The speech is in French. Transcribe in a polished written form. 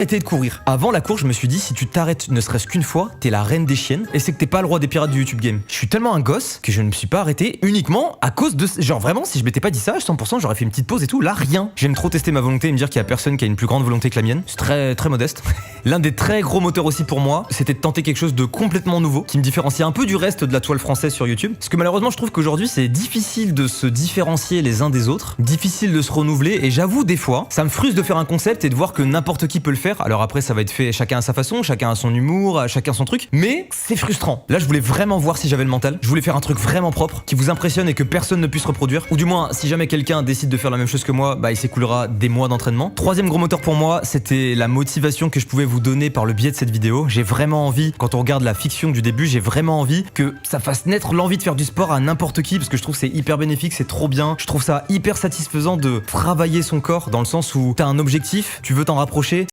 arrêter de courir. Avant la course, je me suis dit, si tu t'arrêtes ne serait-ce qu'une fois, t'es la reine des chiennes et c'est que t'es pas le roi des pirates du YouTube game. Je suis tellement un gosse que je ne me suis pas arrêté uniquement à cause de... Genre vraiment, si je m'étais pas dit ça, 100% j'aurais fait une petite pause et tout. Là, rien. J'aime trop tester ma volonté et me dire qu'il y a personne qui a une plus grande volonté que la mienne. C'est très, très modeste. L'un des très gros moteurs aussi pour moi, c'était de tenter quelque chose de complètement nouveau, qui me différencie un peu du reste de la toile française sur YouTube. Parce que malheureusement, je trouve qu'aujourd'hui, c'est difficile de se différencier les uns des autres, difficile de se renouveler et j'avoue, des fois, ça me frustre de faire un concept et de voir que n'importe qui peut le faire. Alors après, ça va être fait chacun à sa façon, chacun a son humour, chacun son truc, mais c'est frustrant. Là, je voulais vraiment voir si j'avais le mental. Je voulais faire un truc vraiment propre, qui vous impressionne et que personne ne puisse reproduire. Ou du moins, si jamais quelqu'un décide de faire la même chose que moi, bah il s'écoulera des mois d'entraînement. Troisième gros moteur pour moi, c'était la motivation que je pouvais vous donner par le biais de cette vidéo. J'ai vraiment envie, quand on regarde la fiction du début, j'ai vraiment envie que ça fasse naître l'envie de faire du sport à n'importe qui, parce que je trouve que c'est hyper bénéfique, c'est trop bien. Je trouve ça hyper satisfaisant de travailler son corps, dans le sens où t'as un objectif, tu veux t'en rapprocher.